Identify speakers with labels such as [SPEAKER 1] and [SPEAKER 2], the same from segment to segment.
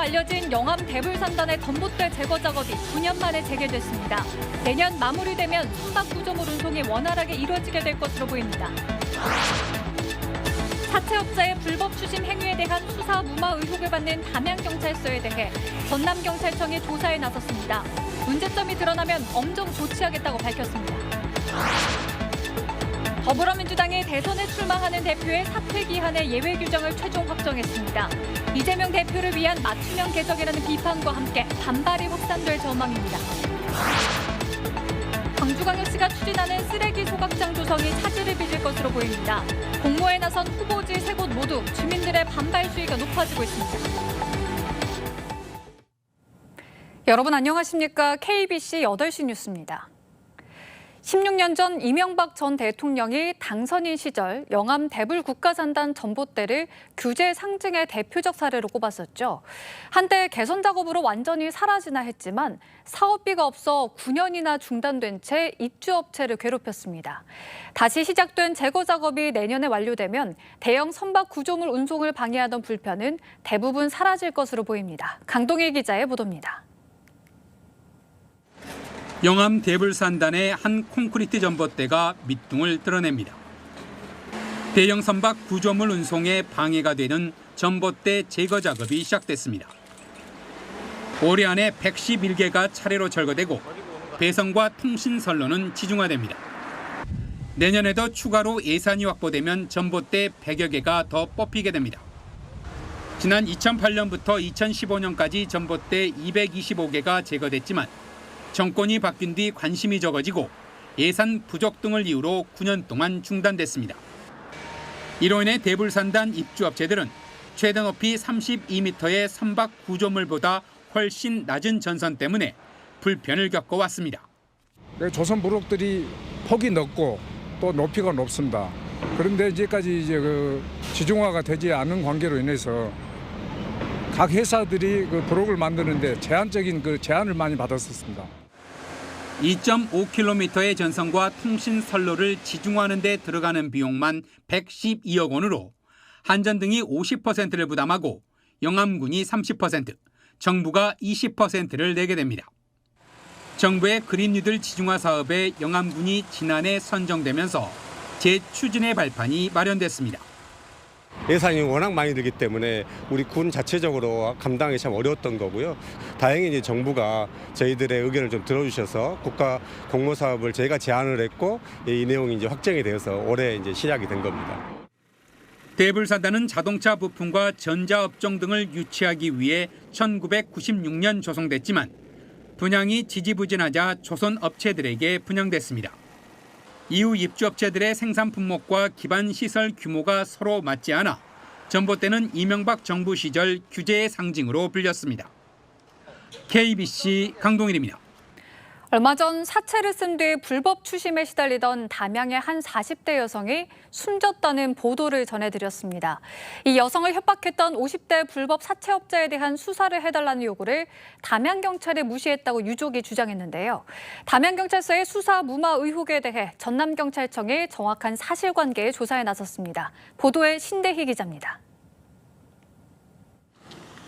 [SPEAKER 1] 알려진 영암 대불산단의 전봇대 제거 작업이 9년 만에 재개됐습니다. 내년 마무리되면 선박 구조물 운송이 원활하게 이루어지게 될 것으로 보입니다. 사채업자의 불법 추심 행위에 대한 수사 무마 의혹을 받는 담양경찰서에 대해 전남경찰청이 조사에 나섰습니다. 문제점이 드러나면 엄정 조치하겠다고 밝혔습니다. 더불어민주당이 대선에 출마하는 대표의 사퇴 기한의 예외 규정을 최종 확정했습니다. 이재명 대표를 위한 맞춤형 개정이라는 비판과 함께 반발이 확산될 전망입니다. 광주광역시가 추진하는 쓰레기 소각장 조성이 차질을 빚을 것으로 보입니다. 공모에 나선 후보지 3곳 모두 주민들의 반발 수위가 높아지고 있습니다. 여러분 안녕하십니까? KBC 8시 뉴스입니다. 16년 전 이명박 전 대통령이 당선인 시절 영암 대불 국가산단 전봇대를 규제 상징의 대표적 사례로 꼽았었죠. 한때 개선 작업으로 완전히 사라지나 했지만 사업비가 없어 9년이나 중단된 채 입주업체를 괴롭혔습니다. 다시 시작된 제거 작업이 내년에 완료되면 대형 선박 구조물 운송을 방해하던 불편은 대부분 사라질 것으로 보입니다. 강동일 기자의 보도입니다.
[SPEAKER 2] 영암 대불산단의 한 콘크리트 전봇대가 밑둥을 드러냅니다. 대형 선박 구조물 운송에 방해가 되는 전봇대 제거 작업이 시작됐습니다. 올해 안에 111개가 차례로 철거되고 배선과 통신 선로는 지중화됩니다. 내년에도 추가로 예산이 확보되면 전봇대 100여 개가 더 뽑히게 됩니다. 지난 2008년부터 2015년까지 전봇대 225개가 제거됐지만 정권이 바뀐 뒤 관심이 적어지고 예산 부족 등을 이유로 9년 동안 중단됐습니다. 이로 인해 대불산단 입주업체들은 최대 높이 32m의 선박 구조물보다 훨씬 낮은 전선 때문에 불편을 겪어왔습니다.
[SPEAKER 3] 조선 부록들이 폭이 넓고 또 높이가 높습니다. 그런데 이제까지 지중화가 되지 않은 관계로 인해서 각 회사들이 부록을 만드는데 제한적인 제한을 많이 받았었습니다.
[SPEAKER 2] 2.5km의 전선과 통신 선로를 지중화하는 데 들어가는 비용만 112억 원으로 한전등이 50%를 부담하고 영암군이 30%, 정부가 20%를 내게 됩니다. 정부의 그린뉴딜 지중화 사업에 영암군이 지난해 선정되면서 재추진의 발판이 마련됐습니다.
[SPEAKER 4] 예산이 워낙 많이 들기 때문에 우리 군 자체적으로 감당이 참 어려웠던 거고요. 다행히 이제 정부가 저희들의 의견을 좀 들어주셔서 국가 공모 사업을 저희가 제안을 했고 이 내용이 이제 확정이 되어서 올해 이제 시작이 된 겁니다.
[SPEAKER 2] 대불산단은 자동차 부품과 전자업종 등을 유치하기 위해 1996년 조성됐지만 분양이 지지부진하자 조선 업체들에게 분양됐습니다. 이후 입주업체들의 생산 품목과 기반 시설 규모가 서로 맞지 않아 전봇대는 이명박 정부 시절 규제의 상징으로 불렸습니다. KBC 강동일입니다.
[SPEAKER 1] 얼마 전 사채를 쓴 뒤 불법 추심에 시달리던 담양의 한 40대 여성이 숨졌다는 보도를 전해드렸습니다. 이 여성을 협박했던 50대 불법 사채업자에 대한 수사를 해달라는 요구를 담양경찰이 무시했다고 유족이 주장했는데요. 담양경찰서의 수사 무마 의혹에 대해 전남경찰청이 정확한 사실관계에 조사에 나섰습니다. 보도에 신대희 기자입니다.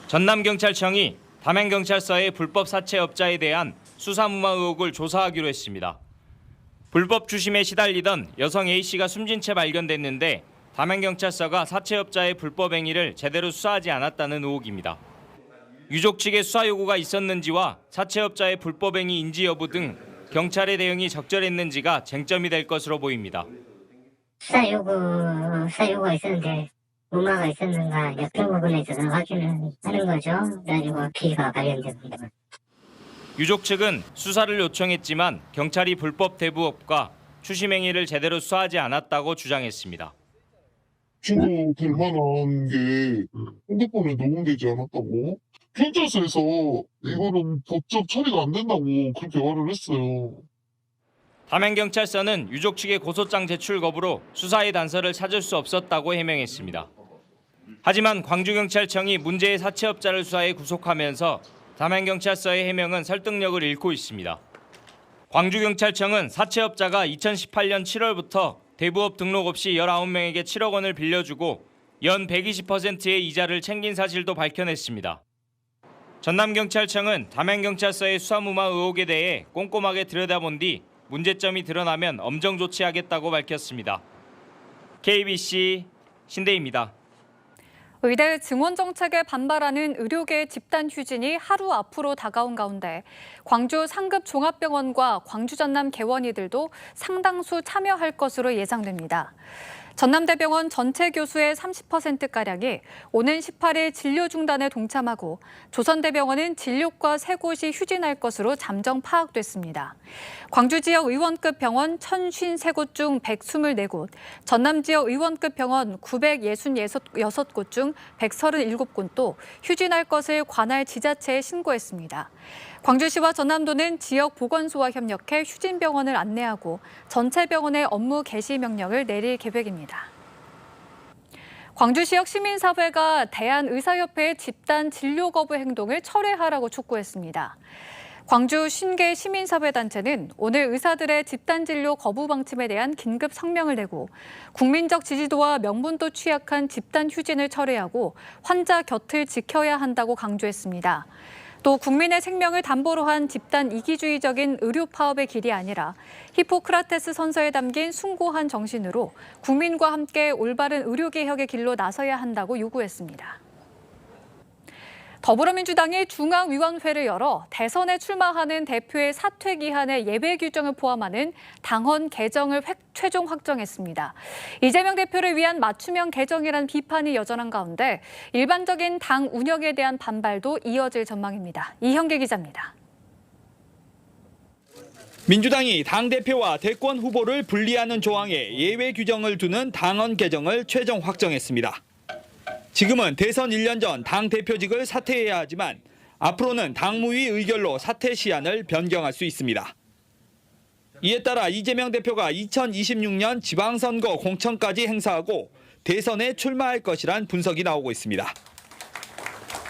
[SPEAKER 5] 전남경찰청이 담양경찰서의 불법 사채업자에 대한 수사무마 의혹을 조사하기로 했습니다. 불법 추심에 시달리던 여성 A씨가 숨진 채 발견됐는데 담양경찰서가 사채업자의 불법 행위를 제대로 수사하지 않았다는 의혹입니다. 유족 측의 수사 요구가 있었는지와 사채업자의 불법 행위 인지 여부 등 경찰의 대응이 적절했는지가 쟁점이 될 것으로 보입니다.
[SPEAKER 6] 수사 요구가 있었는데 무마가 있었는가 그런 부분에 있어서 확인을 하는 거죠. 그래가지고 피의가 발견됩니다.
[SPEAKER 5] 유족 측은 수사를 요청했지만 경찰이 불법 대부업과 추심 행위를 제대로 수사하지 않았다고 주장했습니다.
[SPEAKER 7] 주고 될 만한 게 핸드폰에 녹음되지 않았다고? 경찰서에서 이거는 법적 처리가 안 된다고 그렇게 말을 했어요.
[SPEAKER 5] 담양경찰서는 유족 측의 고소장 제출 거부로 수사의 단서를 찾을 수 없었다고 해명했습니다. 하지만 광주경찰청이 문제의 사채업자를 수사해 구속하면서 담양경찰서의 해명은 설득력을 잃고 있습니다. 광주경찰청은 사채업자가 2018년 7월부터 대부업 등록 없이 19명에게 7억 원을 빌려주고 연 120%의 이자를 챙긴 사실도 밝혀냈습니다. 전남경찰청은 담양경찰서의 수사무마 의혹에 대해 꼼꼼하게 들여다본 뒤 문제점이 드러나면 엄정 조치하겠다고 밝혔습니다. KBC 신대입니다.
[SPEAKER 1] 의대 증원 정책에 반발하는 의료계 집단 휴진이 하루 앞으로 다가온 가운데 광주 상급 종합병원과 광주 전남 개원이들도 상당수 참여할 것으로 예상됩니다. 전남대병원 전체 교수의 30%가량이 오는 18일 진료 중단에 동참하고 조선대병원은 진료과 3곳이 휴진할 것으로 잠정 파악됐습니다. 광주 지역 의원급 병원 1,053곳 중 124곳, 전남 지역 의원급 병원 966곳 중 137곳도 휴진할 것을 관할 지자체에 신고했습니다. 광주시와 전남도는 지역 보건소와 협력해 휴진 병원을 안내하고 전체 병원의 업무 개시 명령을 내릴 계획입니다. 광주시역 시민사회가 대한의사협회의 집단 진료 거부 행동을 철회하라고 촉구했습니다. 광주 신계 시민사회단체는 오늘 의사들의 집단 진료 거부 방침에 대한 긴급 성명을 내고 국민적 지지도와 명분도 취약한 집단 휴진을 철회하고 환자 곁을 지켜야 한다고 강조했습니다. 또 국민의 생명을 담보로 한 집단 이기주의적인 의료 파업의 길이 아니라 히포크라테스 선서에 담긴 숭고한 정신으로 국민과 함께 올바른 의료개혁의 길로 나서야 한다고 요구했습니다. 더불어민주당이 중앙위원회를 열어 대선에 출마하는 대표의 사퇴 기한의 예외 규정을 포함하는 당헌 개정을 최종 확정했습니다. 이재명 대표를 위한 맞춤형 개정이란 비판이 여전한 가운데 일반적인 당 운영에 대한 반발도 이어질 전망입니다. 이형계 기자입니다.
[SPEAKER 8] 민주당이 당대표와 대권 후보를 분리하는 조항에 예외 규정을 두는 당헌 개정을 최종 확정했습니다. 지금은 대선 1년 전 당대표직을 사퇴해야 하지만 앞으로는 당무위 의결로 사퇴 시한을 변경할 수 있습니다. 이에 따라 이재명 대표가 2026년 지방선거 공천까지 행사하고 대선에 출마할 것이란 분석이 나오고 있습니다.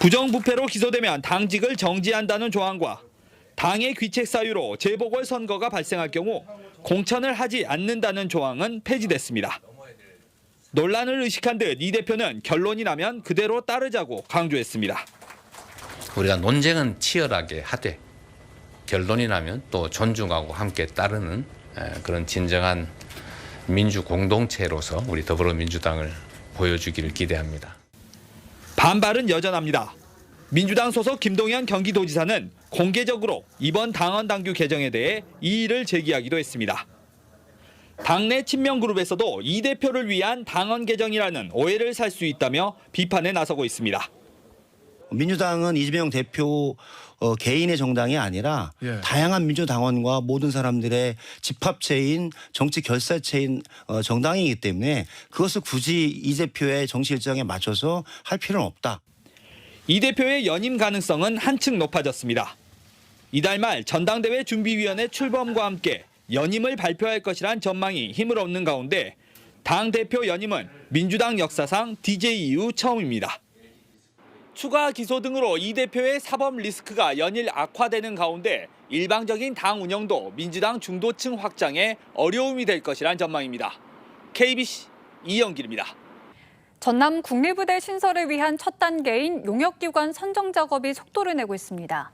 [SPEAKER 8] 부정부패로 기소되면 당직을 정지한다는 조항과 당의 귀책 사유로 재보궐선거가 발생할 경우 공천을 하지 않는다는 조항은 폐지됐습니다. 논란을 의식한 듯 이 대표는 결론이 나면 그대로 따르자고 강조했습니다.
[SPEAKER 9] 우리가 논쟁은 치열하게 하되 결론이 나면 또 존중하고 함께 따르는 그런 진정한 민주 공동체로서 우리 더불어민주당을 보여주기를 기대합니다.
[SPEAKER 8] 반발은 여전합니다. 민주당 소속 김동연 경기도지사는 공개적으로 이번 당헌 당규 개정에 대해 이의를 제기하기도 했습니다. 당내 친명그룹에서도 이 대표를 위한 당헌 개정이라는 오해를 살 수 있다며 비판에 나서고 있습니다.
[SPEAKER 10] 민주당은 이재명 대표 개인의 정당이 아니라 다양한 민주당원과 모든 사람들의 집합체인 정치 결사체인 정당이기 때문에 그것을 굳이 이 대표의 정치 일정에 맞춰서 할 필요는 없다.
[SPEAKER 8] 이 대표의 연임 가능성은 한층 높아졌습니다. 이달 말 전당대회 준비위원회 출범과 함께 연임을 발표할 것이란 전망이 힘을 얻는 가운데 당대표 연임은 민주당 역사상 DJ 이후 처음입니다. 추가 기소 등으로 이 대표의 사법 리스크가 연일 악화되는 가운데 일방적인 당 운영도 민주당 중도층 확장에 어려움이 될 것이란 전망입니다. KBC 이영길입니다.
[SPEAKER 1] 전남 국립의대 신설을 위한 첫 단계인 용역기관 선정 작업이 속도를 내고 있습니다.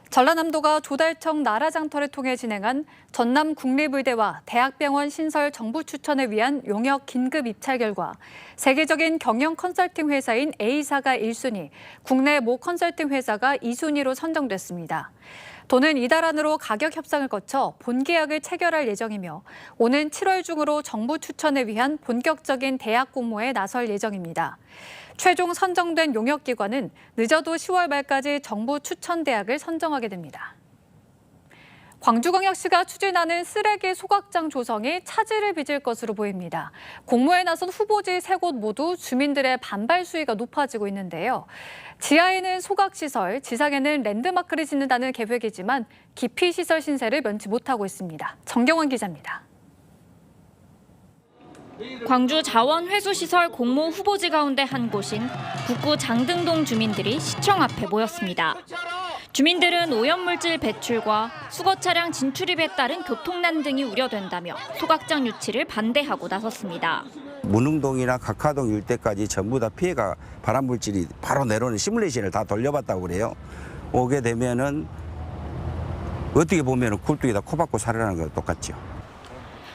[SPEAKER 1] 전라남도가 조달청 나라장터를 통해 진행한 전남 국립의대와 대학병원 신설 정부 추천을 위한 용역 긴급 입찰 결과 세계적인 경영 컨설팅 회사인 A사가 1순위, 국내 모 컨설팅 회사가 2순위로 선정됐습니다. 도는 이달 안으로 가격 협상을 거쳐 본계약을 체결할 예정이며 오는 7월 중으로 정부 추천을 위한 본격적인 대학 공모에 나설 예정입니다. 최종 선정된 용역기관은 늦어도 10월 말까지 정부 추천 대학을 선정하게 됩니다. 광주광역시가 추진하는 쓰레기 소각장 조성이 차질을 빚을 것으로 보입니다. 공모에 나선 후보지 3곳 모두 주민들의 반발 수위가 높아지고 있는데요. 지하에는 소각시설, 지상에는 랜드마크를 짓는다는 계획이지만 기피시설 신세를 면치 못하고 있습니다. 정경원 기자입니다.
[SPEAKER 11] 광주 자원회수시설 공모 후보지 가운데 한 곳인 북구 장등동 주민들이 시청 앞에 모였습니다. 주민들은 오염물질 배출과 수거 차량 진출입에 따른 교통난 등이 우려된다며 소각장 유치를 반대하고 나섰습니다.
[SPEAKER 12] 문흥동이나 각하동 일대까지 전부 다 피해가 발암물질이 바로 내려오는 시뮬레이션을 다 돌려봤다고 그래요. 오게 되면은 어떻게 보면 굴뚝에다 코 박고 살아나는 거랑 똑같죠.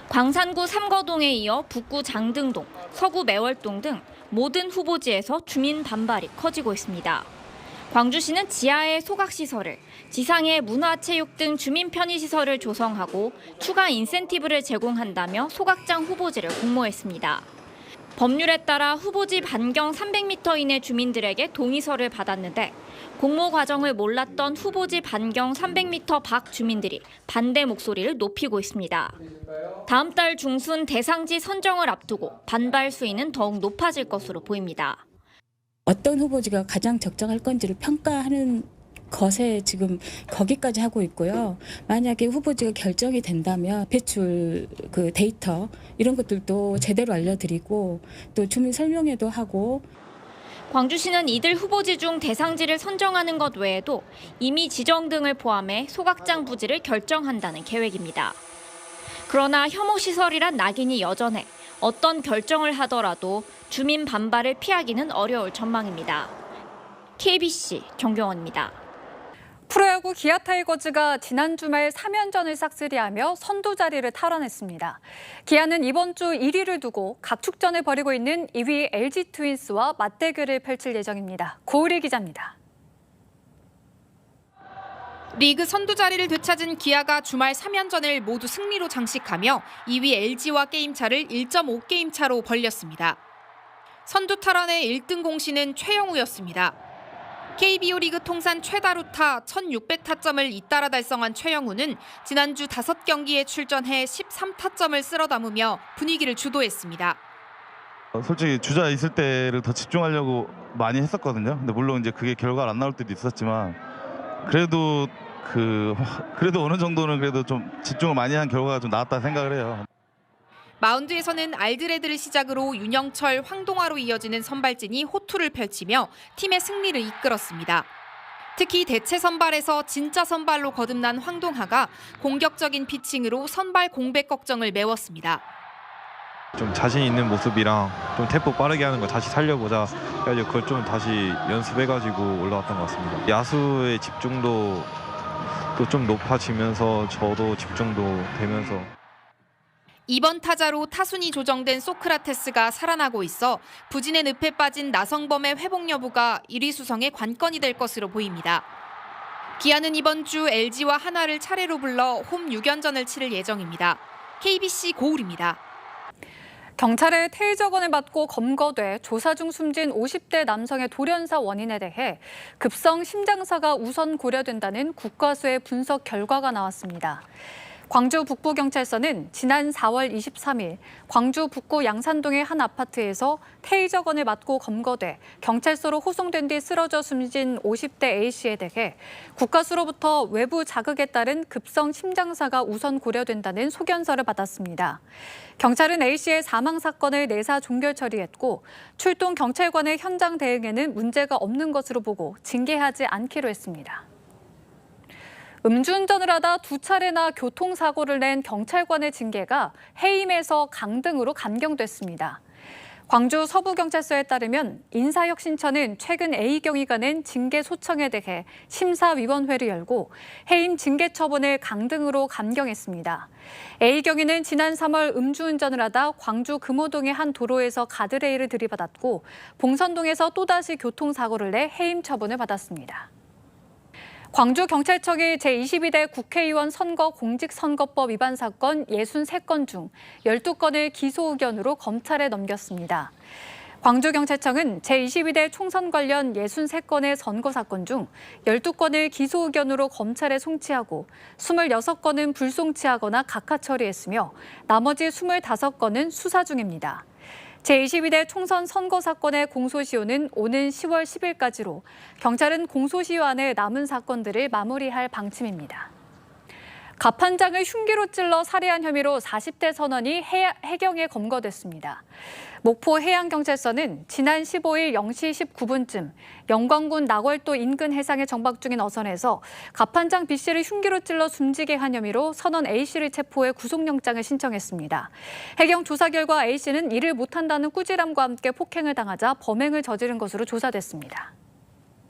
[SPEAKER 11] 광산구 삼거동에 이어 북구 장등동, 서구 매월동 등 모든 후보지에서 주민 반발이 커지고 있습니다. 광주시는 지하의 소각시설을, 지상의 문화체육 등 주민 편의시설을 조성하고 추가 인센티브를 제공한다며 소각장 후보지를 공모했습니다. 법률에 따라 후보지 반경 300m 이내 주민들에게 동의서를 받았는데 공모 과정을 몰랐던 후보지 반경 300m 밖 주민들이 반대 목소리를 높이고 있습니다. 다음 달 중순 대상지 선정을 앞두고 반발 수위는 더욱 높아질 것으로 보입니다.
[SPEAKER 13] 어떤 후보지가 가장 적정할 건지를 평가하는 것에 지금 거기까지 하고 있고요. 만약에 후보지가 결정이 된다면 배출 그 데이터 이런 것들도 제대로 알려드리고 또 주민 설명회도 하고.
[SPEAKER 11] 광주시는 이들 후보지 중 대상지를 선정하는 것 외에도 이미 지정 등을 포함해 소각장 부지를 결정한다는 계획입니다. 그러나 혐오시설이란 낙인이 여전해 어떤 결정을 하더라도 주민 반발을 피하기는 어려울 전망입니다. KBC 정경원입니다.
[SPEAKER 1] 프로야구 기아 타이거즈가 지난 주말 3연전을 싹쓸이하며 선두 자리를 탈환했습니다. 기아는 이번 주 1위를 두고 각축전을 벌이고 있는 2위 LG 트윈스와 맞대결을 펼칠 예정입니다. 고을희 기자입니다.
[SPEAKER 14] 리그 선두 자리를 되찾은 기아가 주말 3연전을 모두 승리로 장식하며 2위 LG와 게임차를 1.5게임 차로 벌렸습니다. 선두 탈환의 1등 공신은 최영우였습니다. KBO 리그 통산 최다루타 1,600타점을 잇따라 달성한 최영우는 지난주 5경기에 출전해 13타점을 쓸어 담으며 분위기를 주도했습니다.
[SPEAKER 15] 솔직히 주자 있을 때를 더 집중하려고 많이 했었거든요. 근데 물론 이제 그게 결과가 안 나올 때도 있었지만 그래도 어느 정도는 그래도 좀 집중을 많이 한 결과가 좀 나왔다 생각을 해요.
[SPEAKER 14] 마운드에서는 알드레드를 시작으로 윤영철, 황동화로 이어지는 선발진이 호투를 펼치며 팀의 승리를 이끌었습니다. 특히 대체 선발에서 진짜 선발로 거듭난 황동화가 공격적인 피칭으로 선발 공백 걱정을 메웠습니다.
[SPEAKER 15] 좀 자신 있는 모습이랑 좀 템포 빠르게 하는 거 다시 살려보자 해가지고 그걸 좀 다시 연습해가지고 올라왔던 것 같습니다. 야수의 집중도 또 좀 높아지면서 저도 집중도 되면서.
[SPEAKER 14] 이번 타자로 타순이 조정된 소크라테스가 살아나고 있어 부진의 늪에 빠진 나성범의 회복 여부가 1위 수성의 관건이 될 것으로 보입니다. 기아는 이번 주 LG와 하나를 차례로 불러 홈 6연전을 치를 예정입니다. KBC 고울입니다.
[SPEAKER 1] 경찰의 테이저건을 맞고 검거돼 조사 중 숨진 50대 남성의 돌연사 원인에 대해 급성 심장사가 우선 고려된다는 국과수의 분석 결과가 나왔습니다. 광주 북부경찰서는 지난 4월 23일 광주 북구 양산동의 한 아파트에서 테이저건을 맞고 검거돼 경찰서로 호송된 뒤 쓰러져 숨진 50대 A씨에 대해 국과수로부터 외부 자극에 따른 급성 심장사가 우선 고려된다는 소견서를 받았습니다. 경찰은 A씨의 사망 사건을 내사 종결 처리했고 출동 경찰관의 현장 대응에는 문제가 없는 것으로 보고 징계하지 않기로 했습니다. 음주운전을 하다 2차례나 교통사고를 낸 경찰관의 징계가 해임에서 강등으로 감경됐습니다. 광주 서부경찰서에 따르면 인사혁신처는 최근 A경위가 낸 징계 소청에 대해 심사위원회를 열고 해임 징계 처분을 강등으로 감경했습니다. A경위는 지난 3월 음주운전을 하다 광주 금호동의 한 도로에서 가드레일을 들이받았고 봉선동에서 또다시 교통사고를 내 해임 처분을 받았습니다. 광주경찰청이 제22대 국회의원 선거 공직선거법 위반 사건 63건 중 12건을 기소 의견으로 검찰에 넘겼습니다. 광주경찰청은 제22대 총선 관련 63건의 선거 사건 중 12건을 기소 의견으로 검찰에 송치하고 26건은 불송치하거나 각하 처리했으며 나머지 25건은 수사 중입니다. 제22대 총선 선거 사건의 공소시효는 오는 10월 10일까지로 경찰은 공소시효 안에 남은 사건들을 마무리할 방침입니다. 갑판장을 흉기로 찔러 살해한 혐의로 40대 선원이 해경에 검거됐습니다. 목포 해양경찰서는 지난 15일 0시 19분쯤 영광군 낙월도 인근 해상에 정박 중인 어선에서 갑판장 B씨를 흉기로 찔러 숨지게 한 혐의로 선원 A씨를 체포해 구속영장을 신청했습니다. 해경 조사 결과 A씨는 일을 못한다는 꾸지람과 함께 폭행을 당하자 범행을 저지른 것으로 조사됐습니다.